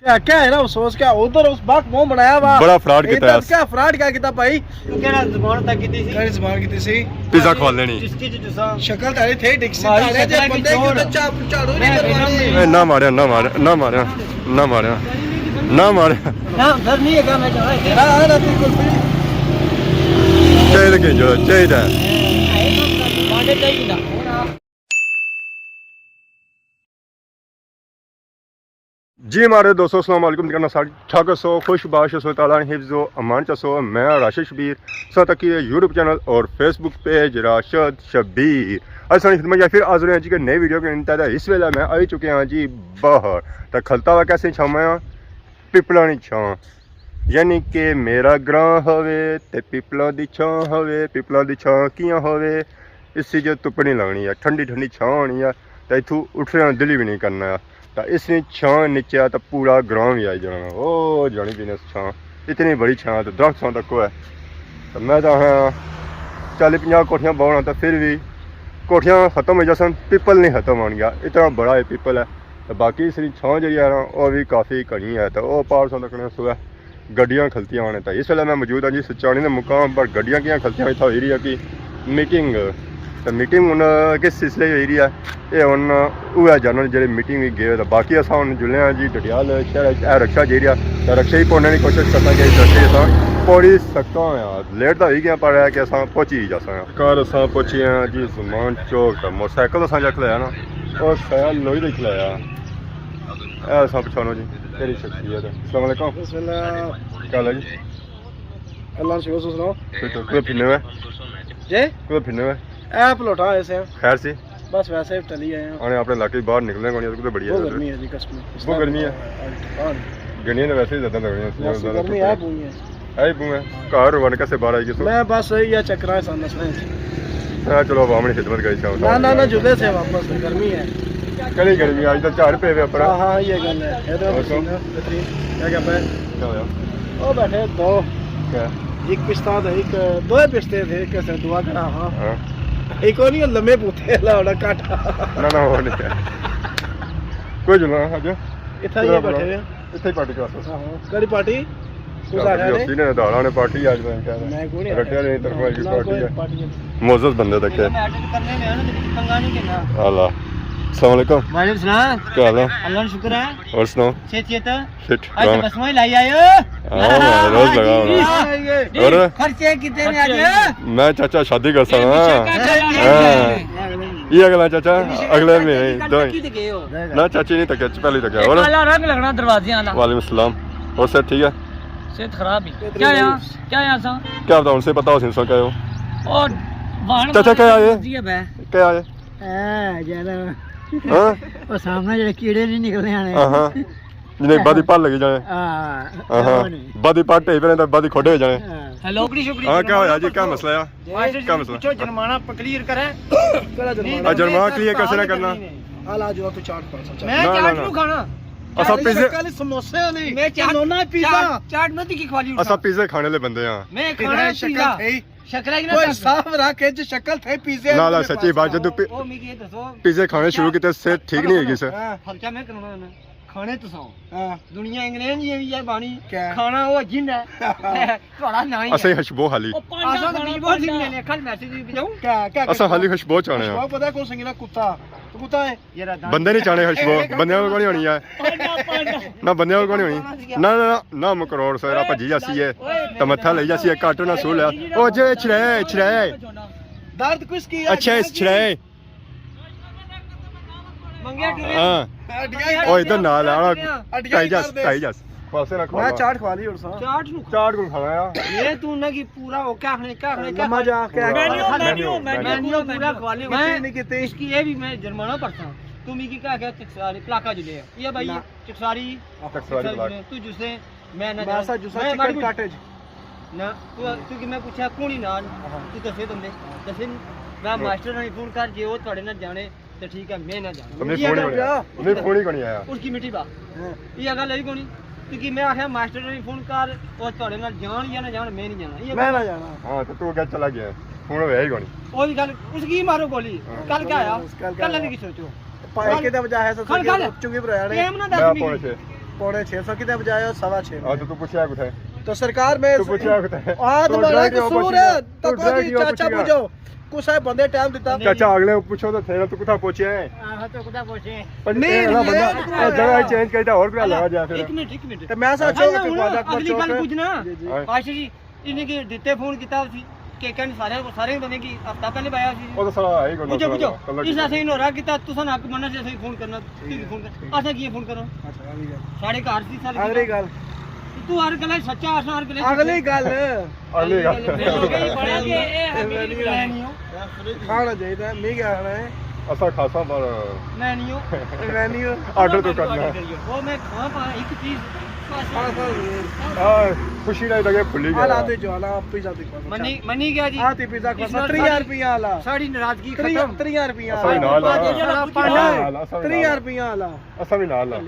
क्या क्या है ना अफसोस क्या उधर उस बाग मोह बनाया वा बड़ा फ्रॉड किया क्या फ्रॉड क्या किया भाई ਕਿਹੜਾ ਜ਼ਬਾਨ ਤੱਕ ਕੀਤੀ ਸੀ ਕਿਹੜੀ ਜ਼ਬਾਨ ਕੀਤੀ ਸੀ पिज्जा खवा लेनी ਜਿਸਕੀ ਜੁਸਾ ਸ਼ਕਲ ਤਾਰੀ ਥੇ ਡਿਕਸੀ ਮਾਰੀ ਤਾਰੇ ਜੇ ਸ਼ਕਲਾਂ ਦੀ ਬੰਦੇ ਚੋਰ। ਕਿਤੇ ਝਾੜੂ ਨਹੀਂ ਕਰਵਾਣੇ ए, ना मारिया ना मारिया ना मारिया ना मारिया ना मारिया ਨਾ ਉਧਰ ਨਹੀਂ ਹੈਗਾ ਮੈਂ ਜਾਣਾ ਹੈ ਤੇਰਾ ਆ ਨਾ ਤੂੰ ਕੁਲਫੀ चाहिए कि जो चाहिए ਬਾਡੇ ਚਾਹੀਦਾ जी हमारे दोस्तों अस्सलाम वालेकुम करना सारी ठाक सो खुश बाश सो ताला हिफ्ज़ो अमान चसो मैं राशिद शबीर सो तक यूट्यूब चैनल और फेसबुक पेज राशिद शबीर असल खिदमत या फिर आज रहे हैं जी के नई वीडियो के इंतज़ार इस वेला मैं आई चुके हैं जी बाहर तो खलता हुआ कैसे छावां पिपलों की छां यानी कि मेरा ग्रां होवे ते पिपलों की छां होवे पिपलों की छां कियां होवे इसी जो धुप्प नहीं लगनी है ठंडी ठंडी छां होनी है तो इथों उठने दिल भी नहीं करना है तो इसने छां नीचे तो पूरा ग्रां भी आई जाना ओ जानी पीने छां इतनी बड़ी छां तो दरख्त छां तक है तो मैं तो हाँ 40-50 कोठियाँ बोना तो फिर भी कोठियाँ खत्म हो जासन पिपल नहीं खत्म हो गया इतना बड़ा ये पिपल है तो बाकी इसकी छां जी है ना वो भी काफ़ी घनी है तो वह पार छां तक सुबह गड्डियाँ खलतियाँ होने तो इस वेले मैं मौजूद हाँ जी सचानी के मुकाम पर गड्डियाँ कियां खलतियां इतना हो रही है कि मीटिंग तो मीटिंग हूँ किस सिलसिले हो रही है ये हूँ वह जानवर जो मीटिंग भी गए तो बाकी अस हम जुड़े हैं जी डडियाल शहर रक्षा जी तो रक्षा ही पहुँचने की कोशिश करना कि रक्षे अस पहुँच सकता हाँ लेट तो हो गया पर है कि अस पहुँची जा सकते घर अस पहुँचे हैं जी जुमान चौक तो मोटरसाइकिल अस खलाया ना और सैल लोही का खलाया अस पछानो जी तेरी शख्सियत अस्सलाम वालेकुम क्या हाल है जी अल्लाह शुक्र सुनाओ कुछ फिरने में जे कुछ फिरने में ऐप लौटा ऐसे खैर सी बस वैसे ही टली आए हैं आने अपने इलाके बाहर निकलने को तो बढ़िया बहुत गर्मी है जी कसम बहुत गर्मी है गनिया ने वैसे ही ज्यादा लग रही है गर्मी है पूरी है आई बुआ कार वन कैसे बाहर आई किसो मैं बस ये चक्कर है सामने से हां चलो अब हमने खिदमत करी चाहो ना ना जुदे से वापस गर्मी है कड़ी गर्मी आज तो 4 पे ऊपर हां ये गल है ये तो क्या क्या पे क्या होया ओ बैठे दो क्या एक पिस्ता था एक दो पिस्ते थे कैसे दुआ करा हां हां एक और नहीं लंबे पूथे लाड़ा काटा ना ना वो नहीं कोई जुला आज इतना ये बैठे हैं इथे पार्टी का हां कड़ी पार्टी कुछ आ रहा है ने दाड़ा ने पार्टी आज मैं क्या मैं कोई नहीं रटिया ने तरफ की पार्टी है है मोजस बंदे तक है मैं एडिट करने में है ना तो पंगा नहीं करना अल्लाह अस्सलाम वालेकुम वालेकुम सलाम क्या हाल है अल्लाह का शुक्र है और सुनाओ सेहत फिट आज बस में लाई आयो रोज लगा हुआ और खर्चे कितने ने आज मैं चाचा शादी कर सकता ये अगला चाचा अगले महीने दो ना चाची नहीं तक पहले तक और काला रंग लगना दरवाजे वाला वालेकुम सलाम और सर ठीक है सेहत खराब है क्या यहाँ सा क्या बताऊं उनसे पता हो सिंसो क्या हो और वाहन चाचा क्या आए जी है क्या आए ज्यादा हां ਉਹ ਸਾਹਮਣੇ ਜਿਹੜੇ ਕੀੜੇ ਨਹੀਂ ਨਿਕਲਦੇ ਆਣੇ हां जिन्हें बादी पाल लगी जाए हां बादी पाटे पे तो बादी खोडे हो जाए हेलो शुक्री शुक्री हां क्या होया जी क्या मसला है क्या मसला पूछो जुर्माना क्लियर करे कड़ा जुर्माना जुर्माना क्लियर कैसे ना करना हाल आज तू चाट पड़ सकता मैं चाट क्यों खाना असा पिज़्ज़े कल समोसे नहीं मैं चाट नोना पिज़्ज़ा चाट में की खवाली असा पिज़्ज़े खाने ले बंदे हां मैं खाना शक्ल थे शक्ल की कोई ना साफ रखे जो शक्ल थे पिज़्ज़े ना ना सच्ची बात जब ओ मी ये दसो पिज़्ज़े खाने शुरू किए से ठीक नहीं होगी सर खर्चा मैं करना है खाने तो सौ हां दुनिया अंग्रेज ये है बानी क्या? खाना वो जिन है थोड़ा नहीं असा खुशबू खाली आसा तो बीच बहुत सिंह ने कल मैसेज भी जाऊं क्या क्या असा खाली खुशबू चाहने वो पता है कौन संगीना कुत्ता तो कुत्ता है ये रहा बंदे नहीं चाहने खुशबू बंदे को नहीं होनी है ना बंदे को नहीं होनी ना ना ना मकरोड़ सर भजी जासी है तो मत्था ले जासी है काटो ना सो लिया ओ जे छड़े छड़े दर्द किसकी अच्छा इस छड़े मंगिया टूरे हां ओ इधर ना लाना टाई जास पासे ना मैं चाट खवा ली और सा चाट नु चाट को खाना यार ये तू ना कि पूरा हो क्या खाने क्या लम्मा जा क्या मेन्यू पूरा खवा ली मैं मैं नहीं कहते इसकी ये भी मैं जुर्माना पड़ता हूं तुम की क्या क्या चक्सारी प्लाका जुले ये भाई चक्सारी तू जुसे मैं ना मासा जुसा चिकन काटेज ना तू कि मैं पूछा कौन ही नाल तू दसे तुमने दसे मैं मास्टर ने फोन कर जे वो थोड़े ना जाने तो ठीक है मैं ना जाऊं तुमने फोन ही नहीं आया उसकी मिट्टी बा ये गल है कोनी क्योंकि मैं आखिया मास्टर ने फोन कर और थोड़े नाल जान या ना जान मैं नहीं जाना ये मैं ना जाना हां तो तू क्या चला गया फोन होया ही कोनी वो भी गल उसकी मारो गोली कल क्या आया कल नहीं की सोचो पाए के दब जा है सब खल खल चुंगी पर आने प्रेम ना मैं दस पहुंचे 650 कितने बजाए हो 6.5 आज तो पूछा कुछ है तो सरकार में तू पूछा कुछ है हाँ तो तुम्हारा ड्राइव कसूर पूछेगा। है तू तो ड्राइव जी क्यों चाचा पूछेगा? पूछो कुछ है बंदे टाइम देता चाचा अगले पूछो तो थे तू कुथा पहुंचे है हाँ तो कुदा पूछे पर नहीं, नहीं ये बंदा तो जगह चेंज करता और क्या लगा जा फिर एक मिनट तो मैं सोचो अच्छा, कि ਹੁਣ वादा को ਅਗਲੀ ਗੱਲ ਪੁੱਛਣਾ जी, जी। ਆਸ਼ੀ ਜੀ ਇਹਨੇ ਕਿ ਦਿੱਤੇ ਫੋਨ ਕੀਤਾ ਸੀ ਕਿ ਕਹਿੰਦੇ ਸਾਰੇ ਬੰਦੇ ਕੀ ਹਫਤਾ ਪਹਿਲੇ ਪਾਇਆ ਸੀ ਉਹ ਤਾਂ ਸਾਲਾ ਆਈ ਕੋਈ ਪੁੱਛੋ ਇਸ ਅਸੀਂ ਨੂੰ ਰਾਹ ਕੀਤਾ ਤੁਸੀਂ ਨਾ ਮੰਨਣਾ ਸੀ ਅਸੀਂ ਫੋਨ ਕਰਨਾ ਤੁਸੀਂ ਫੋਨ ਕਰ ਅਸਾਂ ਕੀ ਫੋਨ ਕਰੋ अच्छा अगली गल ਸਾਡੇ ਘਰ ਸੀ ਸਾਰੇ अगली गल ਤੂੰ ਹਰ ਗੱਲ ਸੱਚਾ ਆਸਾਂ ਹਰ ਗੱਲ अगली गल ਅਗਲੀ ਗੱਲ ਬੜਾ ਕਿ ਇਹ ਹਮੀਦ ਨਹੀਂ ਹੋ खाना चाहिए मैं क्या खाना है ਅਸਾਂ ਖਾਸਾ ਪਰ ਮੈਂ ਨਹੀਂ ਹੋ मेन्यू ਆਰਡਰ ਤੋਂ ਕਰਨਾ ਉਹ ਮੈਂ ਖਵਾ ਪਾ ਇੱਕ ਚੀਜ਼ ਆ ਖੁਸ਼ੀ ਨਾਲ ਲਗੇ ਭੁੱਲੀ आला ਗਿਆ दे जो आला पिज्जा दे ਮੰਨੀ ਗਿਆ ਜੀ आती पिज्जा को 30 रुपया आला ਸਾਡੀ ਨਾਰਾਜ਼ਗੀ ਖਤਮ 30 रुपया ਅਸਾਂ ਵੀ ਨਾਲ ਆ ਪਾਂਡਾ 30 रुपया आला ਅਸਾਂ ਵੀ ਨਾਲ ਆ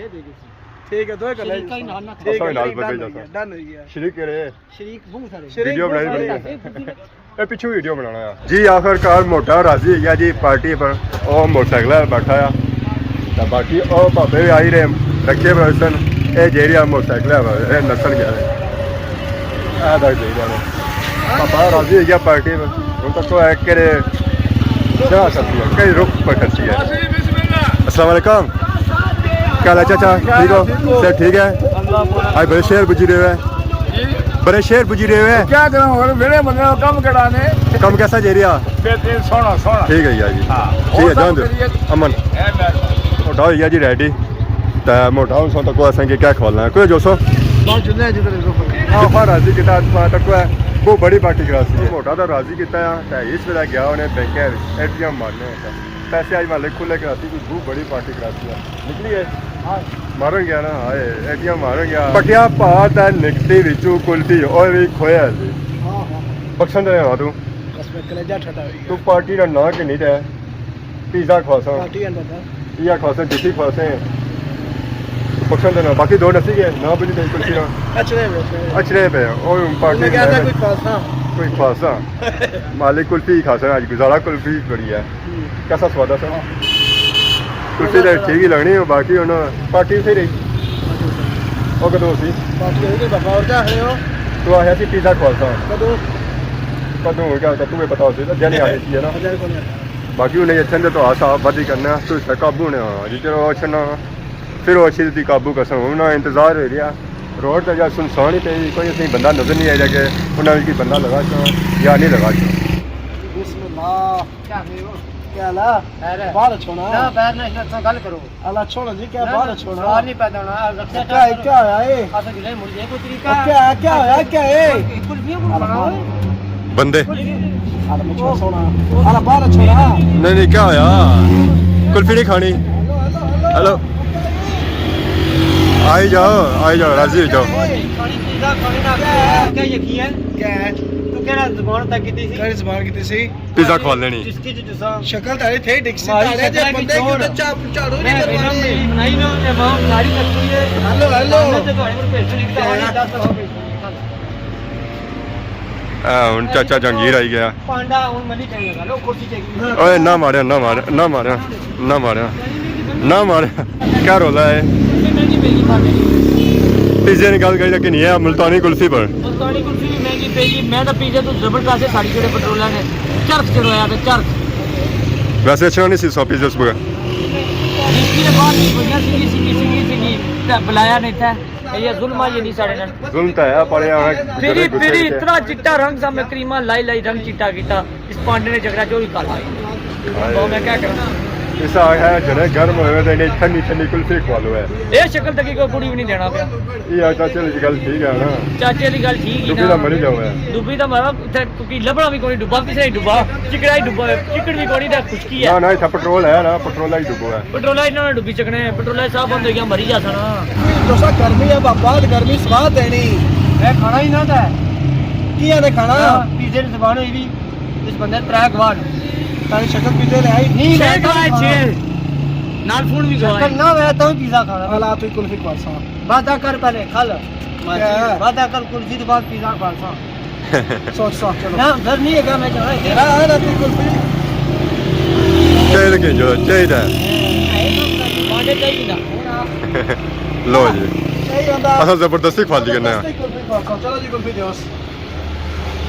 ठीक है दो कर ले ਸ਼ਰੀਕਾਂ ਹੀ ਨਾਲ ਨਾ असां भी नाल बदल जाता डन हो गया ਸ਼ਰੀਕ ਕਰੇ ਸ਼ਰੀਕ ਬਹੁਤ ਸਾਰੇ शरीक ਵੀਡੀਓ बहुत ਬਣਾਈ सारे। ਬੜੀ ਇਹ ਪਿੱਛੋਂ ਵੀਡੀਓ ਬਣਾਉਣਾ ਆ ਜੀ ਆਖਰਕਾਰ ਮੋਟਾ ਰਾਜ਼ੀ ਹੋ ਗਿਆ ਜੀ ਪਾਰਟੀ ਪਰ ਉਹ ਮੋਟਰਸਾਈਕਲ ਤੇ ਬੈਠਾ ਆ ਤਾਂ ਬਾਕੀ ਉਹ ਭਾਪੇ ਵੀ ਆਈ ਰਹੇ ਰੱਖੇ ਹੋਏ ਸਨ ਇਹ ਜਿਹੜੀਆਂ ਮੋਟਰਸਾਈਕਲ ਆ ਇਹ ਨਸਲ ਗਿਆ ਆ ਦਾ ਜਿਹੜਾ ਨੇ ਪਾਪਾ ਰਾਜ਼ੀ ਹੋ ਗਿਆ ਪਾਰਟੀ ਪਰ ਹੁਣ ਤੱਕ ਉਹ ਇੱਕ ਕਰੇ जा सकती है कई रुख पर खर्ची है अस्सलाम वालेकुम क्या हाल है चाचा ठीक हो सब ठीक है आज बड़े शहर बुझी रहे हुए बड़े शहर बुझी रहे हुए क्या करूं और मेरे बंदे को कम कराने कम कैसा जेरिया बेहतरीन सोना सोना ठीक है यार जी हाँ। ठीक है और जान सब दो करिए। अमन ए मैं मोटा हो गया जी रेडी तो मोटा हूँ सो तक असेंगे क्या खोलना है कोई जो सो बहुत जुदा है जिधर देखो हाँ राजी किता तक वो बड़ी पार्टी करासी है मोटा तो राजी किता है इस वेला गया उन्हें बैंक एटीएम मारने होता पैसे आज मालिक खुले कराती कोई बहुत बड़ी पार्टी कराती है निकली है मारन गया ना हाय एटीएम मारन गया पटिया पात है निकती विचू कुल्फी और भी खोया हाँ हाँ बख्शन दे तू बस में कलेजा ठटा हुई तू पार्टी का ना कि नहीं दे पिज्जा खवासा पार्टी अंदर था पिज्जा खवासा जिसी खवासे बख्शन देना बाकी दो नसी गए ना बनी तेरी कुल्फी ना अच्छे पे और पार्टी क्या था कोई खासा कोई खासा मालिक कुल्फी खासा आज गुजारा कुल्फी बड़ी है कैसा स्वाद है सर कुल्फी तो ठीक ही लगनी है बाकी हूँ पार्टी फिर और कदों सी पार्टी होगी बाबा और क्या है हो तू आया सी पिज्जा खवासा कदो कदों हो क्या तुम्हें बताओ सी जने आ रही है ना हजार को बाकी उन्हें अच्छे तो आसा बदी करना तो इसका काबू ने जितने अच्छा फिर वो अच्छी थी काबू कसम उन्हें इंतजार हो रहा रोड तो जा सुनसान ही पे कोई असं बंदा नजर नहीं आया कि उन्हें कि बंदा लगा चो या नहीं लगा चो बिस्मिल्लाह क्या करो क्या ला अरे बाहर छोड़ा ना बैठ ना इससे गल करो अल्लाह छोड़ो जी क्या बाहर छोड़ा सवाल नहीं पैदा होना रखा क्या है क्या है ये आसा जुले मुड़ जाए कोई तरीका क्या है क्या है कुल्फियां को बनाओ बंदे अल्लाह मुझे सोना अल्लाह बाहर छोड़ा नहीं नहीं क्या होया कुल्फी नहीं खानी हेलो आई जाओ राजी हो जाओ खानी पिज्जा खाने ना क्या यकीन है क्या है तू केड़ा जुबान तक कीती सी करी जबान की थी पिज्जा खवा लेनी जिसकी जुसा शक्ल तारी थे डिक्सी हमारी तारे जे शक्ल बंदे की की छोड़। बच्चा झाड़ू मैं नहीं बिना करवानी नहीं नो इमाम सारी लगती है हेलो हेलो मैं तो तुम्हारे पर पैसे लिखता हूं 10 पैसे ਹੁਣ ਚਾਚਾ ਜੰਗੀਰ ਆਈ ਗਿਆ पांडा उन मनी चाहिए लगा लो कुर्सी चाहिए ਓਏ ਨਾ ਮਾਰਿਆ ਨਾ ਮਾਰਿਆ ਨਾ ਮਾਰਿਆ ਨਾ ਮਾਰਿਆ ਨਾ ਮਾਰਿਆ क्या रोला है महंगी महंगी खाने पिज्जे की गल करी कि नहीं है मुल्तानी कुल्फी पर मुल्तानी कुल्फी भी महंगी पेगी मैं तो पिज्जा तो जबरदस्त है सारी जेड़े पेट्रोल ने चरख चढ़वाया ते चरख वैसे अच्छा नहीं सी सौ पिज्जे उस बगैर जिसकी ने बात नहीं बढ़िया सिंगी ते बुलाया नहीं था ये जुल्म ये नहीं साड़े नाल जुल्म तो है पर फिरी फिरी इतना चिट्टा रंग सा मैं क्रीमा लाई लाई रंग चिट्टा कीता इस पांडे ने झगड़ा जो ही काला तो मैं क्या करूं ऐसा है जने गर्म होए तो इन्हें ठंडी ठंडी कुल्फी खवा लो है ये शक्ल तक कोई कुड़ी भी नहीं देना पिया ये चाचा की गल ठीक है ना चाचे दी गल ठीक ही दुबी ना का मरी जाओ है डुबी दा मारा क्योंकि लबड़ा भी कोई डुबा किसे नहीं डुबा चिकड़ा ही डुबा चिकड़ भी कोई दा खुशकी ना है ना इतना पेट्रोल है ना पेट्रोल ही डुबो है पेट्रोल इन्होंने डुबी चकने पेट्रोल साहब बंद हो गया मरी जाता ना दोसा गर्मी है बाबा गर्मी स्वाद देनी मैं खाना ही ना था की है खाना पिज्जे की जुबान हुई भी इस बंदे ट्रैक वार तारी शक्ल पिज्जे ले आई नहीं मैं नाल फोन भी गवाए ना मैं तो पिज्जा खाना अल्लाह तू कुल्फी खवासा वादा कर पहले खा लो क्या? वादा कर कुर्सी के बाद पिज्जा खा सा सोच सोच चलो ना घर नहीं है मैं जाना है ना ना तू कुल्फी चाहिए कि जो चाहिए पांडे चाहिए ना लो जी नहीं आंदा असां जबरदस्ती खा ली करने हैं चलो जी कुल्फी दियो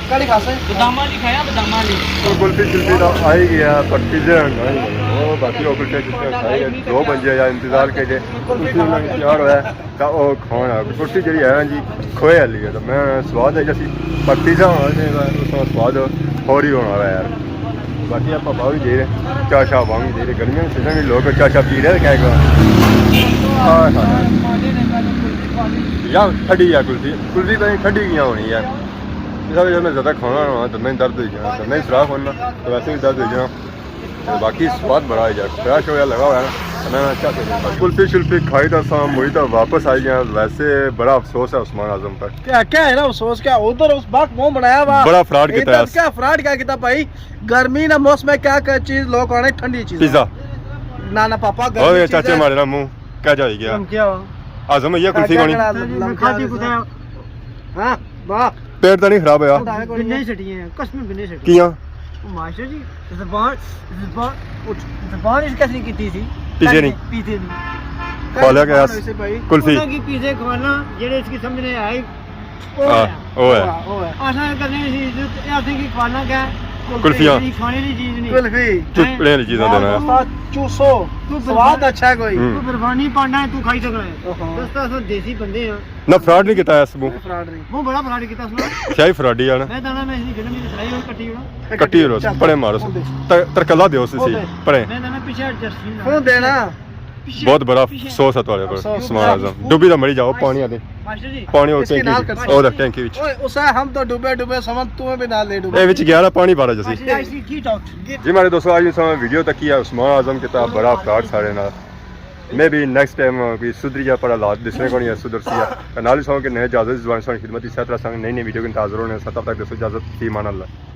कड़ी खासे ਬਦਾਮਾਂ ਦੀ ਖਾਇਆ ਬਦਾਮਾਂ ਦੀ तो कुल्फी शुल्फी तो आ ही गया पट्टी से वो बाकी वो कुल्फी शुल्फी खाई गए 2 बजे या इंतजार के जे कुल्फी उन्होंने तैयार होया तो वो खाना कुल्फी जी है ना जी खोए वाली है तो मैं स्वाद है जैसी पट्टी से होना उसका स्वाद और ही होना है यार बाकी आप पापा भी दे रहे चाह शाह वांग दे रहे गर्मियों में सीजन में लोग चाह शाह पी रहे क्या यार ठंडी है कुल्फी तो ठंडी किया होनी यार इस वजह में ज़्यादा खाना ना तो मैं दर्द हो जाना तो मैं सुराख होना तो वैसे भी दर्द हो जाना तो बाकी स्वाद बड़ा है यार फ्रेश हो गया लगा हुआ है ना मैं अच्छा कर कुल्फी शुल्फी खाई था शाम मुझे तो वापस आई गया वैसे बड़ा अफसोस है उस्मान आजम पर क्या क्या है ना अफसोस क्या उधर उस बात मुंह बनाया हुआ बड़ा फ्रॉड किया है क्या फ्रॉड क्या किया भाई गर्मी ना मौसम में क्या क्या चीज लोग आने ठंडी चीज पिज़्ज़ा ना ना पापा और गर्मी चाचे मारे ना मुंह क्या जाए गया क्या आजम ये कुल्फी खानी खादी कुदा हां वाह पेट तो नहीं खराब है यार बिन्ने छटिए कसम बिन्ने छटिए किया मास्टर जी ज़बान इस कैसे की थी पीछे नहीं पीछे नहीं खा लिया क्या भाई कुल्फी की पीछे खवाना जेड़े इसकी समझ नहीं आई वो है आशा करने की ऐसे की खवाना क्या कुल्फियाँ। खाने की चीज नहीं कुल्फी चुटपुड़े वाली चीज़ें देना है उस्ताद चूसो स्वाद अच्छा है कोई हम्म। तू बर्फानी पांडा है तू खाई सकना ओहो। है दस्ता सो देसी बंदे हैं ना फ्रॉड नहीं किया इस मुंह फ्रॉड नहीं वो बड़ा फ्रॉड किया सुना शाही फ्रॉडी है ना मैं दाना मैं इसकी फिल्म में चलाई और कटी हुआ कट्टी रोस पड़े मारो तरकला दो सी पड़े मैं दाना पीछे जर्सी क्यों देना बहुत बड़ा अफसोस है तुम्हारे पर अफसोस। उस्मान आजम डूबी तो मरी जाओ पानी आते मास्टर जी पानी और इसकी नाल टैंकी कर और टैंकी विच ओए उसे हम तो डूबे डूबे समझ तुम्हें भी ना ले डूबे ए विच गया ना पानी बारा जैसी मास्टर जी गीट आउट जी हमारे दोस्तों आज समय वीडियो तक किया उस्मान आजम के ताब बड़ा फ्रॉड सारे ना मैं भी नेक्स्ट टाइम भी सुधरी जा पड़ा लाद दिसने को नहीं है सुधर सिया नाली सॉन्ग के नए इजाजत जुबान खिदमत इस तरह संग नई नई वीडियो के इंतजार होने तब तक दोस्तों इजाजत फी मान अल्लाह।